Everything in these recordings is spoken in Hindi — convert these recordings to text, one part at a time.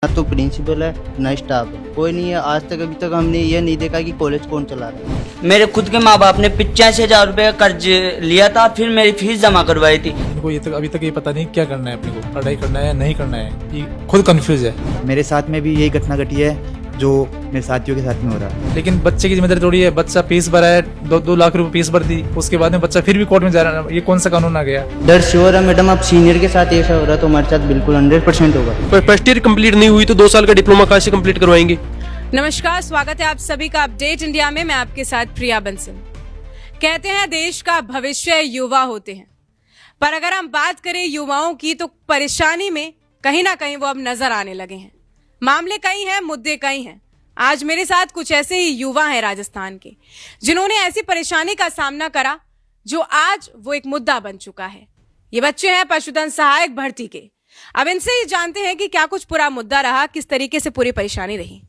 ना तो प्रिंसिपल है ना स्टाफ है, कोई नहीं है। आज तक अभी तक हमने ये नहीं देखा कि कॉलेज कौन चला रहा है। मेरे खुद के माँ बाप ने 85,000 रुपये कर्ज लिया था, फिर मेरी फीस जमा करवाई थी। इनको अभी तक ये पता नहीं क्या करना है, अपने को पढ़ाई करना है नहीं करना है, ये खुद कंफ्यूज है। मेरे साथ में भी यही घटना घटी है जो मेरे साथियों के साथ में हो रहा है। लेकिन बच्चे की जिम्मेदारी थोड़ी है, बच्चा फीस भरा है, 2 लाख रुपए फीस भर दी, उसके बाद में बच्चा फिर भी कोर्ट में जा रहा है, ये कौन सा कानून आ गया। डर श्योर है मैडम, आप सीनियर के साथ ऐसा हो रहा है तो हमारे साथ बिल्कुल 100% होगा। फर्स्ट ईयर कंप्लीट नहीं हुई तो 2 साल का डिप्लोमा कहाँ से कंप्लीट करवाएंगे। नमस्कार, स्वागत है आप सभी का अपडेट इंडिया में। मैं आपके साथ प्रिया बंसल। कहते हैं देश का भविष्य युवा होते हैं, पर अगर हम बात करें युवाओं की तो परेशानी में कहीं ना कहीं वो अब नजर आने लगे हैं। मामले कई हैं, मुद्दे कई हैं। आज मेरे साथ कुछ ऐसे ही युवा हैं राजस्थान के, जिन्होंने ऐसी परेशानी का सामना करा जो आज वो एक मुद्दा बन चुका है। ये बच्चे हैं पशुधन सहायक भर्ती के। अब इनसे ही जानते हैं कि क्या कुछ पूरा मुद्दा रहा, किस तरीके से पूरी परेशानी रही।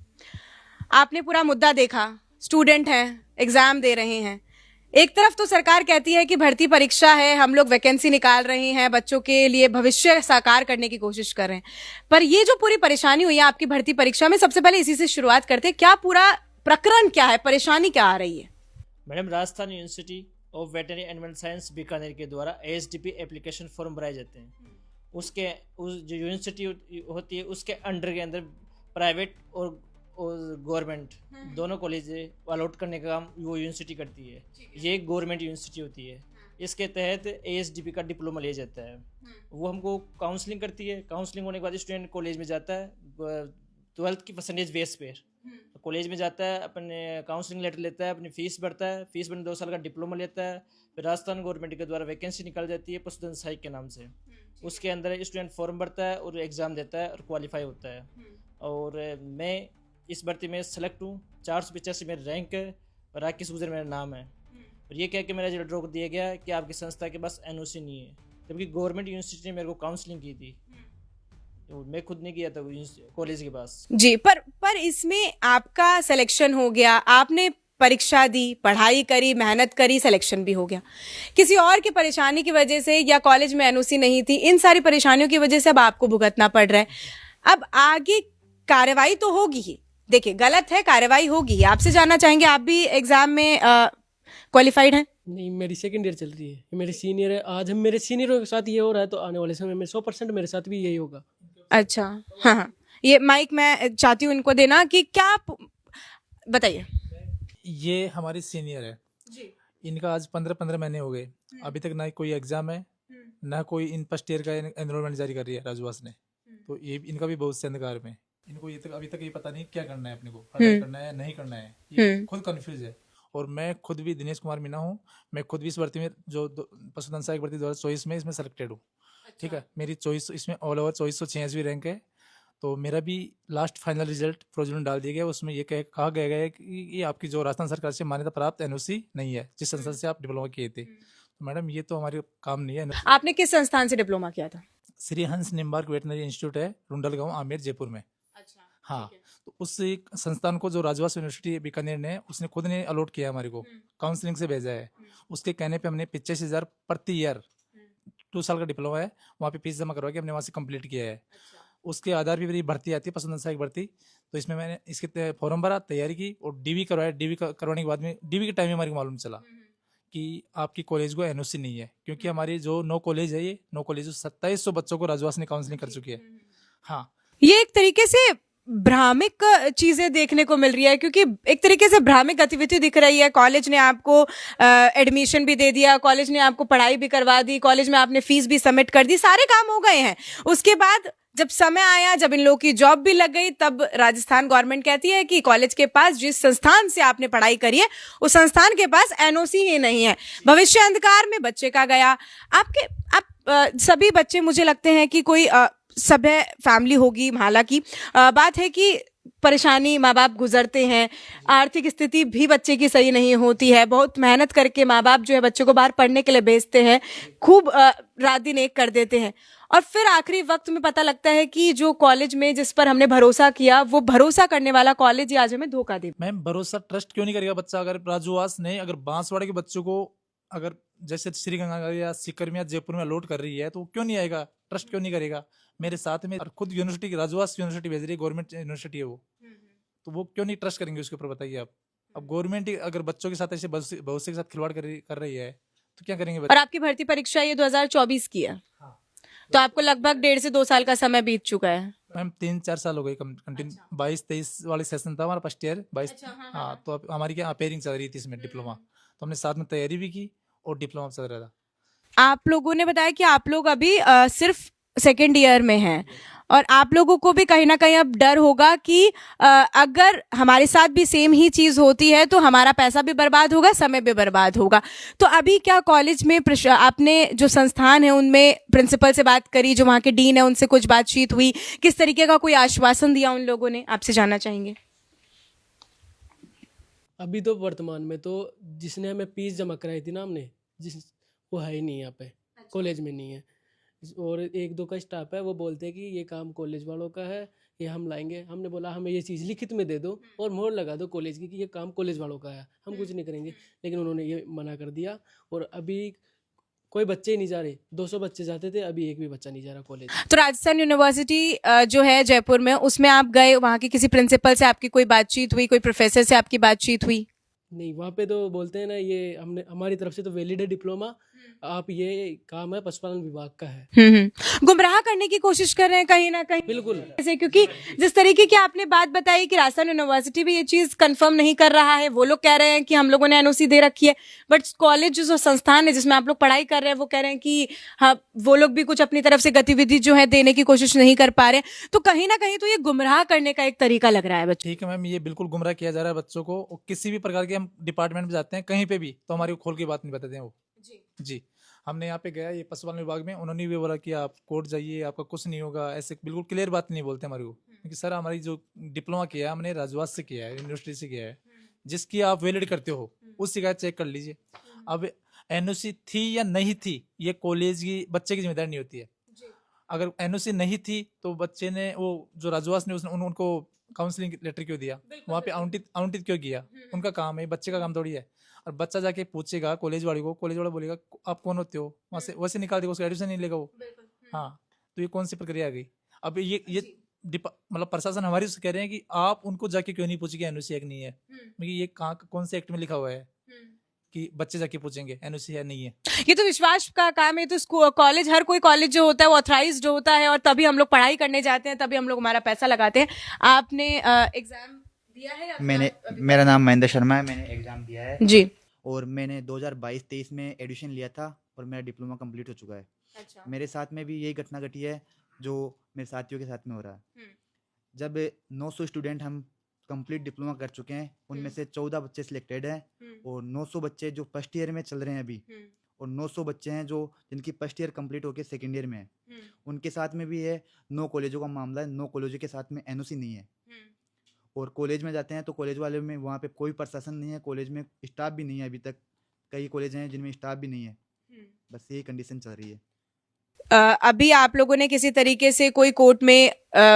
आपने पूरा मुद्दा देखा, स्टूडेंट हैं, एग्जाम दे रहे हैं। एक तरफ तो सरकार कहती है कि भर्ती परीक्षा है, हम लोग वैकेंसी निकाल रहे हैं, बच्चों के लिए भविष्य साकार करने की कोशिश कर रहे हैं, पर ये जो पूरी परेशानी हुई है आपकी भर्ती परीक्षा में, सबसे पहले इसी से शुरुआत करते हैं। क्या पूरा प्रकरण क्या है, परेशानी क्या आ रही है? Madam, Rajasthan university of veterinary animal science Bikaner के द्वारा ASDP एप्लीकेशन फॉर्म भराए जाते हैं। उसके जो यूनिवर्सिटी होती है उसके अंडर के अंदर प्राइवेट और गवर्नमेंट दोनों कॉलेज अलॉट करने का काम वो यूनिवर्सिटी करती है। ये एक गवर्नमेंट यूनिवर्सिटी होती है। इसके तहत ASDP का डिप्लोमा लिया जाता है। वो हमको काउंसलिंग करती है। काउंसलिंग होने के बाद स्टूडेंट कॉलेज में जाता है 12th की परसेंटेज बेस पे कॉलेज में जाता है, अपने काउंसलिंग लेटर लेता है, अपनी फीस भरता है, फीस भरने 2 साल का डिप्लोमा लेता है। फिर राजस्थान गवर्नमेंट के द्वारा वैकेंसी निकाल जाती है पशुधन सहायक के नाम से। उसके अंदर स्टूडेंट फॉर्म भरता है और एग्ज़ाम देता है और क्वालिफाई होता है। और मैं इस भर्ती में सेलेक्ट हूँ। 485 मेरा रैंक है और राकेश गुजर मेरा नाम है। और ये कह के मेरा रिजल्ट रोक दिया गया कि आपकी संस्था के पास NOC नहीं है, जबकि गवर्नमेंट यूनिवर्सिटी ने मेरे को काउंसलिंग की थी। तो मैं खुद नहीं किया था कॉलेज के पास जी। पर इसमें आपका सिलेक्शन हो गया, आपने परीक्षा दी, पढ़ाई करी, मेहनत करी, सिलेक्शन भी हो गया। किसी और की परेशानी की वजह से या कॉलेज में NOC नहीं थी, इन सारी परेशानियों की वजह से अब आपको भुगतना पड़ रहा है। अब आगे कार्रवाई तो होगी ही, देखिए गलत है, कार्रवाई होगी। आपसे जानना चाहेंगे, आप भी एग्जाम में क्वालिफाइड हैं? नहीं, मेरी सेकंड ईयर चल रही है, मेरे सीनियर है। आज हम मेरे सीनियरों के साथ ये हो रहा है तो आने वाले समय में 100% मेरे साथ भी यही होगा। अच्छा, हाँ हाँ, ये माइक मैं चाहती हूँ इनको देना कि क्या बताइए। ये हमारी सीनियर है जी। इनका आज 15 महीने हो गए, अभी तक ना कोई एग्जाम है ना कोई इन फर्स्ट ईयर का एनरोलमेंट जारी कर रही है राजवास ने। तो ये इनका भी बहुत से अंधकार में, इनको अभी तक ये पता नहीं क्या करना है, अपने को पढ़ाई करना है नहीं करना है, ये खुद कंफ्यूज है। और मैं खुद भी दिनेश कुमार मीना हूँ, मैं खुद भी इस भर्ती में जो पशुधन सहायक भर्ती 2024 में इसमें सेलेक्टेड हूँ। ठीक है, मेरी 24 इसमें ऑल ओवर 2486 रैंक है। तो मेरा भी लास्ट फाइनल रिजल्ट प्रोविजनल डाल दिया गया, उसमें ये कहा गया है कि ये आपकी जो राजस्थान सरकार से मान्यता प्राप्त NOC नहीं है, जिस संस्थान से आप डिप्लोमा किए थे। तो मैडम ये तो हमारे काम नहीं है। आपने किस संस्थान से डिप्लोमा किया था? श्री हंस निम्बार्क वेटनरी इंस्टीट्यूट है, रुंडल गाँव, आमेर, जयपुर में। अच्छा, हाँ। तो उस एक संस्थान को जो राजवास यूनिवर्सिटी बीकानेर ने उसने खुद ने अलॉट किया हमारे को, काउंसलिंग से भेजा है। उसके कहने पे हमने 85,000 प्रति ईयर 2 साल का डिप्लोमा है, वहाँ पे फीस जमा करवा के हमने वहाँ से कंप्लीट किया है। उसके आधार पर मेरी भर्ती आती है पशुधन सहायक भर्ती। तो इसमें मैंने इसके फॉर्म भरा, तैयारी की और DV करवाया। DV करवाने के बाद में DV के टाइम में हमारे को मालूम चला कि आपकी कॉलेज को NOC नहीं है, क्योंकि हमारी जो 9 कॉलेज है, ये 9 कॉलेज 2700 बच्चों को राजवास ने काउंसलिंग कर चुकी है। हाँ, ये एक तरीके से भ्रामिक चीजें देखने को मिल रही है, क्योंकि एक तरीके से भ्रामिक गतिविधि दिख रही है। कॉलेज ने आपको एडमिशन भी दे दिया, कॉलेज ने आपको पढ़ाई भी करवा दी, कॉलेज में आपने फीस भी सबमिट कर दी, सारे काम हो गए हैं। उसके बाद जब समय आया, जब इन लोगों की जॉब भी लग गई, तब राजस्थान गवर्नमेंट कहती है कि कॉलेज के पास, जिस संस्थान से आपने पढ़ाई करी है, उस संस्थान के पास NOC ही नहीं है। भविष्य अंधकार में बच्चे का गया। आप सभी बच्चे, मुझे लगते हैं कि कोई सभ्य फैमिली होगी। हालांकि बात है कि परेशानी माँ बाप गुजरते हैं, आर्थिक स्थिति भी बच्चे की सही नहीं होती है, बहुत मेहनत करके माँ बाप जो है बच्चों को बाहर पढ़ने के लिए भेजते हैं, खूब रात दिन एक कर देते हैं, और फिर आखिरी वक्त में पता लगता है कि जो कॉलेज में जिस पर हमने भरोसा किया, वो भरोसा करने वाला कॉलेज ही आज हमें धोखा दे। मैम, भरोसा ट्रस्ट क्यों नहीं करेगा बच्चा? अगर राजवास ने अगर बांसवाड़ा के बच्चों को अगर जैसे श्रीगंगा या सिकर में या जयपुर में अलॉट कर रही है तो क्यों नहीं आएगा? ट्रस्ट क्यों नहीं करेगा मेरे साथ में? और खुद यूनिवर्सिटी, राजवास यूनिवर्सिटी भेज रही है, गवर्नमेंट यूनिवर्सिटी है वो, तो वो क्यों नहीं ट्रस्ट करेंगे उसके ऊपर? बताइए आप। अब गवर्नमेंट ही अगर बच्चों के साथ ऐसे भविष्य के साथ खिलवाड़ कर रही है तो क्या करेंगे और बच्चे? आपकी भर्ती परीक्षा ये 2024 की है, हाँ। तो आपको लगभग 1.5 से 2 साल का समय बीत चुका है। मैम 3-4 साल हो गए कंटिन्यू। 22-23 वाले सेशन था हमारा फर्स्ट ईयर 22। हाँ, तो अब हमारी क्या अपेयरिंग चल रही थी इसमें डिप्लोमा, तो हमने साथ में तैयारी भी की और डिप्लोमा चल रहा था। आप लोगों ने बताया कि आप लोग अभी सिर्फ सेकेंड ईयर में हैं, और आप लोगों को भी कहीं ना कहीं अब डर होगा कि अगर हमारे साथ भी सेम ही चीज़ होती है तो हमारा पैसा भी बर्बाद होगा, समय भी बर्बाद होगा। तो अभी क्या कॉलेज में आपने जो संस्थान है उनमें प्रिंसिपल से बात करी, जो वहाँ के डीन है उनसे कुछ बातचीत हुई, किस तरीके का कोई आश्वासन दिया उन लोगों ने? आपसे जानना चाहेंगे। अभी तो वर्तमान में तो जिसने हमें फीस जमा कराई थी ना हमने, वो है ही नहीं यहाँ पे, कॉलेज में नहीं है। और 1-2 का स्टाफ है, वो बोलते हैं कि ये काम कॉलेज वालों का है, ये हम लाएंगे। हमने बोला हमें ये चीज़ लिखित में दे दो और मोहर लगा दो कॉलेज की कि ये काम कॉलेज वालों का है, हम कुछ नहीं करेंगे। लेकिन उन्होंने ये मना कर दिया और अभी कोई बच्चे ही नहीं जा रहे। 200 बच्चे जाते थे, अभी एक भी बच्चा नहीं जा रहा कॉलेज। तो राजस्थान यूनिवर्सिटी जो है जयपुर में, उसमें आप गए, वहाँ के किसी प्रिंसिपल से आपकी कोई बातचीत हुई, कोई प्रोफेसर से आपकी बातचीत हुई? नहीं, वहाँ पे तो बोलते हैं ना, ये हमने हमारी तरफ से तो वैलिड है डिप्लोमा, आप ये काम है पशुपालन विभाग का है। गुमराह करने की कोशिश कर रहे हैं कहीं ना कहीं। बिल्कुल। जैसे क्योंकि जिस तरीके की आपने बात बताई कि राजस्थान यूनिवर्सिटी भी ये चीज कंफर्म नहीं कर रहा है, वो लोग कह रहे हैं कि हम लोगों ने एनओसी दे रखी है, बट कॉलेज जो संस्थान है जिसमें आप लोग पढ़ाई कर रहे हैं वो कह रहे हैं कि हाँ, वो लोग भी कुछ अपनी तरफ से गतिविधि जो है देने की कोशिश नहीं कर पा रहे। तो कहीं ना कहीं तो ये गुमराह करने का एक तरीका लग रहा है बच्चों। ठीक है मैम, ये बिल्कुल गुमराह किया जा रहा है बच्चों को। और किसी भी प्रकार के हम डिपार्टमेंट में जाते हैं कहीं पे भी, तो हमारी खोल की बात नहीं बताते हैं वो। जी, हमने यहाँ पे गया ये पशुपालन विभाग में, उन्होंने भी बोला कि आप कोर्ट जाइए, आपका कुछ नहीं होगा, ऐसे बिल्कुल क्लियर बात नहीं बोलते हमारे को। क्योंकि सर हमारी जो डिप्लोमा किया है हमने राजवास से किया है, यूनिवर्सिटी से किया है, जिसकी आप वैलिड करते हो उस शिकायत चेक कर लीजिए। अब एनओसी थी या नहीं थी, ये कॉलेज की बच्चे की जिम्मेदारी नहीं होती है। अगर एनओसी नहीं थी तो बच्चे ने, वो जो राजवास ने उनको काउंसलिंग लेटर क्यों दिया, वहाँ पे आवंटित क्यों किया? उनका काम है, बच्चे का काम थोड़ी है। और बच्चा जाके पूछेगा कॉलेज वाले को, कॉलेज वाला बोलेगा आप कौन होते हो, वहाँ से वैसे निकाल देगा, उसका एडमिशन नहीं लेगा वो। हाँ, तो ये कौन सी प्रक्रिया आ गई? अब ये मतलब प्रशासन हमारी से कह रहे हैं कि आप उनको जाके क्यों नहीं पूछेंगे एनओसी है कि नहीं है? ये कहाँ कौन से एक्ट में लिखा हुआ है कि बच्चे जाके पूछेंगे एनओसी है नहीं है? ये तो विश्वास का काम है। तो कॉलेज, हर कोई कॉलेज जो होता है वो ऑथराइज्ड होता है, और तभी हम लोग पढ़ाई करने जाते हैं, तभी हम लोग हमारा पैसा लगाते हैं। आपने एग्जाम दिया है? मेरा नाम महेंद्र शर्मा है, मैंने एग्ज़ाम दिया है जी। और मैंने 2022-23 में एडमिशन लिया था और मेरा डिप्लोमा कंप्लीट हो चुका है। अच्छा। मेरे साथ में भी यही घटना घटी है जो मेरे साथियों के साथ में हो रहा है। जब 900 स्टूडेंट हम कंप्लीट डिप्लोमा कर चुके हैं, उनमें से 14 बच्चे सिलेक्टेड हैं और 900 बच्चे जो फर्स्ट ईयर में चल रहे हैं अभी, और 900 बच्चे हैं जो जिनकी फर्स्ट ईयर कंप्लीट होकर सेकेंड ईयर में है, उनके साथ में भी है 9 कॉलेजों का मामला है। 9 कॉलेजों के साथ में एनओसी नहीं है और कॉलेज में जाते हैं तो कॉलेज वाले में वहाँ पे कोई प्रशासन नहीं है, कॉलेज में स्टाफ भी नहीं है। अभी तक कई कॉलेज हैं जिनमें स्टाफ भी नहीं है। बस यही कंडीशन चल रही है। अभी आप लोगों ने किसी तरीके से कोई कोर्ट में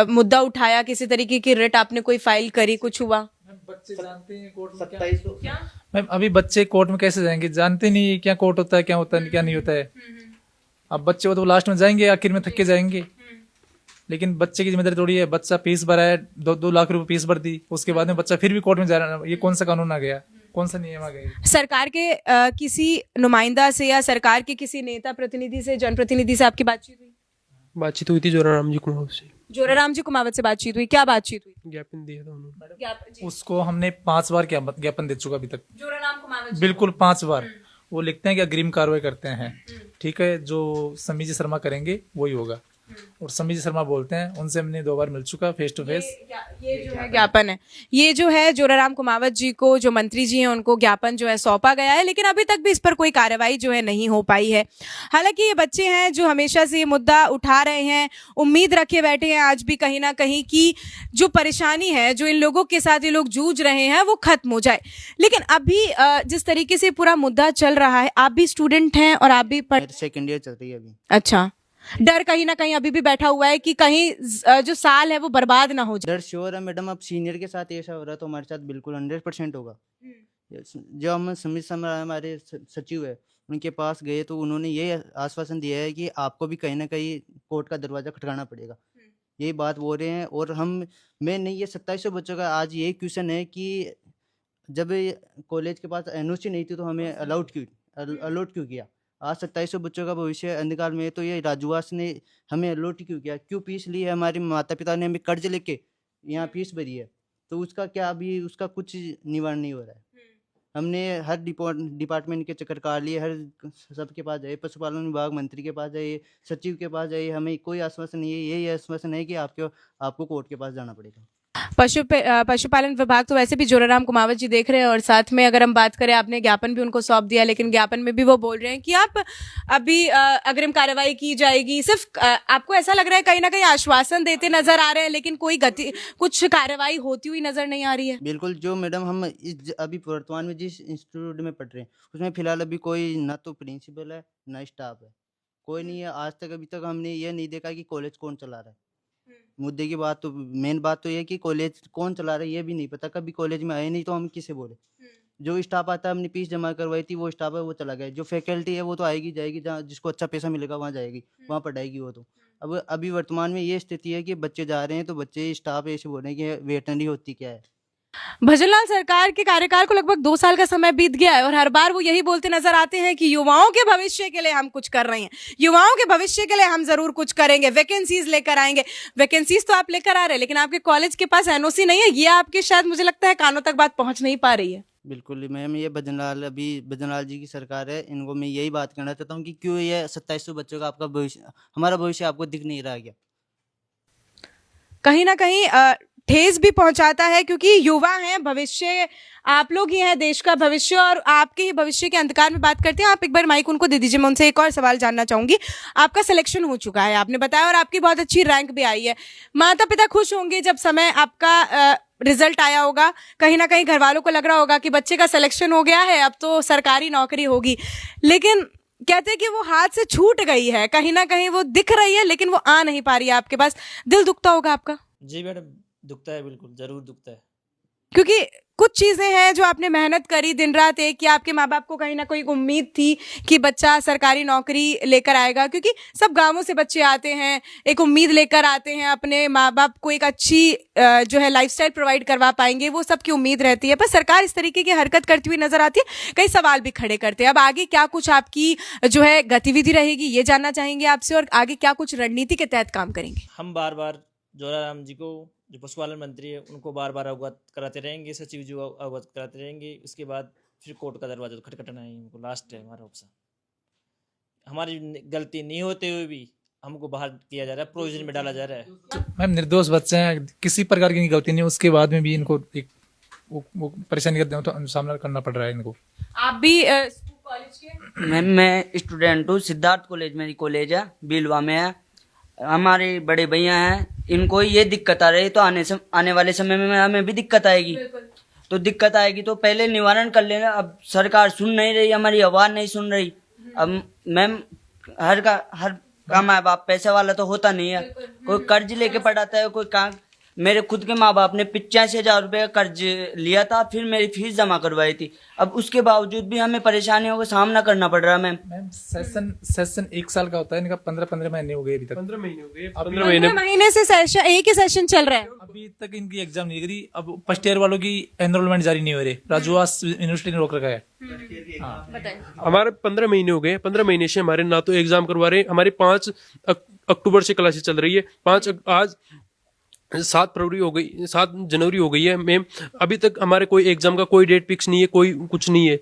मुद्दा उठाया, किसी तरीके की रिट आपने कोई फाइल करी, कुछ हुआ? बच्चे जानते हैं कोर्ट में 2700 क्या? मैम अभी बच्चे कोर्ट में कैसे जाएंगे? जानते नहीं क्या कोर्ट होता है, क्या होता है, क्या नहीं होता है। अब बच्चे वो तो लास्ट में जाएंगे, आखिर में थक के जाएंगे। लेकिन बच्चे की जिम्मेदारी थोड़ी है, बच्चा फीस भरा है, 2 लाख रुपए फीस भर दी, उसके बाद में बच्चा फिर भी कोर्ट में जा रहा है। ये कौन सा कानून आ गया, कौन सा नियम आ गया? सरकार के किसी नुमाइंदा से या सरकार के किसी नेता प्रतिनिधि से, जनप्रतिनिधि से आपकी बातचीत हुई? बातचीत हुई थी जोराराम जी कुमावत से। जोराराम जी कुमावत से बातचीत हुई, क्या बातचीत हुई? ज्ञापन दिया था उन्होंने। उसको हमने 5 बार ज्ञापन दे चुका अभी तक। जोराराम कुमावत जी? बिल्कुल 5 बार। वो लिखते हैं कि अग्रिम कार्रवाई करते हैं, ठीक है, जो समीजी शर्मा करेंगे वही होगा। और समीजी शर्मा बोलते हैं, उनसे हमने 2 बार मिल चुका फेस टू फेस। ये जो है ज्ञापन है, ये जो है जोराराम कुमावत जी को, जो मंत्री जी हैं, उनको ज्ञापन जो है सौंपा गया है, लेकिन अभी तक भी इस पर कोई कार्रवाई जो है नहीं हो पाई है। हालांकि ये बच्चे हैं जो हमेशा से ये मुद्दा उठा रहे हैं, उम्मीद रखे बैठे हैं आज भी कहीं ना कहीं कि जो परेशानी है, जो इन लोगों के साथ ये लोग जूझ रहे हैं, वो खत्म हो जाए। लेकिन अभी जिस तरीके से पूरा मुद्दा चल रहा है, आप भी स्टूडेंट हैं और आप भी सेकेंड ईयर चल रही है अभी। अच्छा, डर कहीं ना कहीं अभी भी बैठा हुआ है कि कहीं जो साल है वो बर्बाद ना हो जाए? डर श्योर है मैडम। अब सीनियर के साथ ऐसा हो रहा है तो हमारे साथ बिल्कुल 100% होगा। जो हम समिति हमारे सचिव है, उनके पास गए तो उन्होंने ये आश्वासन दिया है कि आपको भी कहीं ना कहीं कोर्ट का दरवाज़ा खटकाना पड़ेगा, यही बात बोल रहे हैं। और मैं नहीं, ये 2700 बच्चों का आज यही क्वेश्चन है कि जब कॉलेज के पास एनओसी नहीं थी तो हमें अलाउट क्यों किया? आज 2700 बच्चों का भविष्य अंधकार में है, तो ये राजवास ने हमें अलॉट क्यों किया? क्यों फीस ली है? हमारे माता पिता ने हमें कर्ज लेके यहाँ फीस भरी है, तो उसका क्या अभी उसका कुछ निवारण नहीं हो रहा है। हमने हर डिपार्टमेंट के चक्कर काट लिए, हर सबके पास जाए, पशुपालन विभाग मंत्री के पास जाइए, सचिव के पास जाइए, हमें कोई आश्वासन नहीं है। यही आश्वासन है कि आपको कोर्ट के पास जाना पड़ेगा। पशुपालन विभाग तो वैसे भी जोराराम कुमावत जी देख रहे हैं, और साथ में अगर हम बात करें, आपने ज्ञापन भी उनको सौंप दिया, लेकिन ज्ञापन में भी वो बोल रहे हैं कि आप अभी अग्रिम कार्रवाई की जाएगी। सिर्फ आपको ऐसा लग रहा है कहीं ना कहीं आश्वासन देते नजर आ रहे हैं, लेकिन कुछ कार्रवाई होती हुई नजर नहीं आ रही है। बिल्कुल, जो मैडम हम अभी वर्तमान में जिस इंस्टीट्यूट में पढ़ रहे हैं उसमें फिलहाल अभी कोई ना तो प्रिंसिपल है ना स्टाफ है, कोई नहीं है। आज तक अभी तक हमने ये नहीं देखा कि कॉलेज कौन चला रहा है। मुद्दे की बात तो, मेन बात तो ये कि कॉलेज कौन चला रहा है ये भी नहीं पता। कभी कॉलेज में आए नहीं तो हम किसे बोले? जो स्टाफ आता है, हमने फीस जमा करवाई थी, वो स्टाफ है वो चला गया। जो फैकल्टी है वो तो आएगी जाएगी, जहाँ जिसको अच्छा पैसा मिलेगा वहाँ जाएगी, वहाँ पढ़ाएगी वो तो। अब अभी वर्तमान में ये स्थिति है कि बच्चे जा रहे हैं तो बच्चे स्टाफ ऐसे बोल रहे हैं कि वेटनरी होती क्या है। भजनलाल सरकार के कार्यकाल को लगभग 2 साल का समय बीत गया है, और हर बार वो यही बोलते नजर आते हैं कि युवाओं के भविष्य के लिए हम कुछ कर रहे हैं, युवाओं के भविष्य के लिए हम जरूर कुछ करेंगे, वैकेंसीज लेकर आएंगे। वैकेंसीज तो आप लेकर आ रहे हैं, लेकिन आपके कॉलेज के पास एनओसी नहीं है। ये आपके शायद मुझे लगता है कानों तक बात पहुंच नहीं पा रही है। बिल्कुल मैम, ये भजनलाल जी की सरकार है, इनको मैं यही बात कहना चाहता हूँ कि क्यों ये 2700 बच्चों का आपका भविष्य, हमारा भविष्य आपको दिख नहीं रहा क्या? कहीं ना कहीं ठेस भी पहुंचाता है, क्योंकि युवा हैं, भविष्य आप लोग ही हैं, देश का भविष्य, और आपके ही भविष्य के अंधकार में बात करते हैं। आप एक बार माइक उनको दे दीजिए। मैं उनसे एक और सवाल जानना चाहूंगी। आपका सिलेक्शन हो चुका है, आपने बताया, और आपकी बहुत अच्छी रैंक भी आई है। माता पिता खुश होंगे जब समय आपका रिजल्ट आया होगा। कहीं ना कहीं घर वालों को लग रहा होगा कि बच्चे का सिलेक्शन हो गया है, अब तो सरकारी नौकरी होगी, लेकिन कहते हैं कि वो हाथ से छूट गई है, कहीं ना कहीं वो दिख रही है लेकिन वो आ नहीं पा रही है आपके पास। दिल दुखता होगा आपका? जी मैडम, दुखता है, बिल्कुल ज़रूर दुखता है। क्योंकि कुछ चीजें हैं जो आपने मेहनत करी दिन रात, एक कि आपके माँ बाप को कहीं ना कोई उम्मीद थी कि बच्चा सरकारी नौकरी लेकर आएगा, क्योंकि सब गांवों से बच्चे आते हैं, एक उम्मीद लेकर आते हैं, अपने माँ बाप को एक अच्छी जो है लाइफस्टाइल प्रोवाइड करवा पाएंगे, वो सबकी उम्मीद रहती है। पर सरकार इस तरीके की हरकत करती हुई नजर आती है, कई सवाल भी खड़े करते हैं। अब आगे क्या कुछ आपकी जो है गतिविधि रहेगी, ये जानना चाहेंगे आपसे, और आगे क्या कुछ रणनीति के तहत काम करेंगे? हम बार बार जोराराम जी को, जो पशुपालन मंत्री है, उनको बार बार अवगत कराते रहेंगे, सचिव जी को अवगत कराते रहेंगे। उसके बाद फिर कोर्ट का दरवाजा तो खटखटाना ही हमको लास्ट है हमारा ऑप्शन। हमारी गलती नहीं होते हुए भी हमको बाहर किया जा रहा है, प्रोविजन में डाला जा रहा है। मैम निर्दोष बच्चे हैं, किसी प्रकार की गलती नहीं, उसके बाद में भी इनको एक वो परेशानी का सामना करना पड़ रहा है इनको। आप भी कॉलेज के? मैम मैं स्टूडेंट हूँ, सिद्धार्थ कॉलेज मेरी कॉलेज है, बिलवा में है। हमारे बड़े भैया हैं, इनको ये दिक्कत आ रही है, तो आने वाले समय में हमें भी दिक्कत आएगी। तो दिक्कत आएगी तो पहले निवारण कर लेना। अब सरकार सुन नहीं रही, हमारी आवाज़ नहीं सुन रही। अब मैम हर का माँ बाप पैसे वाला तो होता नहीं है, कोई कर्ज लेके पढ़ाता है, कोई काम। मेरे खुद के माँ बाप ने 85,000 रुपये का कर्ज लिया था, फिर मेरी फीस जमा करवाई थी। अब उसके बावजूद भी हमें परेशानियों का सामना करना पड़ रहा है। मैम सेशन 1 साल का होता है, इनका 15 महीने हो गए अभी तक। 15 महीने हो गए, 15 महीने से सेशन, एक ही सेशन चल रहा है। अभी तक इनकी एग्जाम नहीं करी। अब फर्स्ट ईयर वालों की एनरोलमेंट जारी नहीं हो रही, राजवास यूनिवर्सिटी ने रोक रखा है। हमारे 15 महीने हो गए, 15 महीने से हमारे ना तो एग्जाम करवा रहे। हमारी 5 अक्टूबर से क्लासेस चल रही है, आज 7 फरवरी हो गई, 7 जनवरी हो गई है मैम। अभी तक हमारे कोई एग्जाम का कोई डेट फिक्स नहीं है, कोई कुछ नहीं है।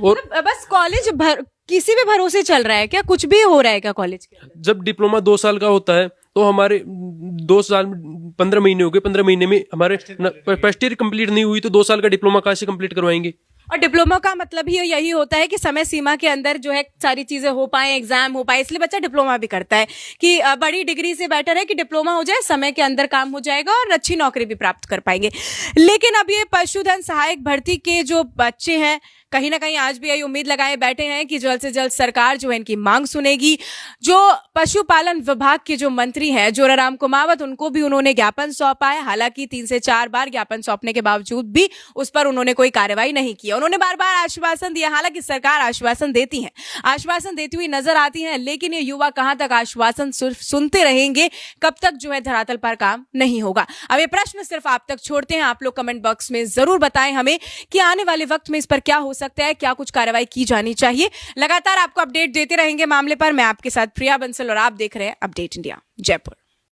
और बस कॉलेज किसी भी भरोसे चल रहा है क्या? कुछ भी हो रहा है क्या कॉलेज के? जब डिप्लोमा 2 साल का होता है तो हमारे 2 साल 15 महीने हो गए, 15 महीने में हमारे फर्स्ट ईयर कंप्लीट नहीं हुई तो 2 साल का डिप्लोमा कहाँ से कंप्लीट करवाएंगे? और डिप्लोमा का मतलब ही यही होता है कि समय सीमा के अंदर जो है सारी चीजें हो पाए, एग्जाम हो पाए, इसलिए बच्चा डिप्लोमा भी करता है कि बड़ी डिग्री से बेटर है कि डिप्लोमा हो जाए, समय के अंदर काम हो जाएगा और अच्छी नौकरी भी प्राप्त कर पाएंगे। लेकिन अब ये पशुधन सहायक भर्ती के जो बच्चे हैं, कहीं ना कहीं आज भी यही उम्मीद लगाए बैठे हैं कि जल्द से जल्द सरकार जो है इनकी मांग सुनेगी। जो पशुपालन विभाग के जो मंत्री हैं जोराराम कुमावत, उनको भी उन्होंने ज्ञापन सौंपा है। हालांकि 3 से 4 बार ज्ञापन सौंपने के बावजूद भी उस पर उन्होंने कोई कार्रवाई नहीं की। दिया। उन्होंने बार बार आश्वासन दिया, हालांकि सरकार आश्वासन देती है, आश्वासन देती हुई नजर आती है, लेकिन ये युवा कहां तक आश्वासन सिर्फ सुनते रहेंगे, कब तक जो है धरातल पर काम नहीं होगा। अब ये प्रश्न सिर्फ आप तक छोड़ते हैं, आप लोग कमेंट बॉक्स में जरूर बताएं हमें कि आने वाले वक्त में इस पर क्या हो सकता है, क्या कुछ कार्रवाई की जानी चाहिए। लगातार आपको अपडेट देते रहेंगे मामले पर। मैं आपके साथ प्रिया बंसल और आप देख रहे हैं अपडेट इंडिया जयपुर।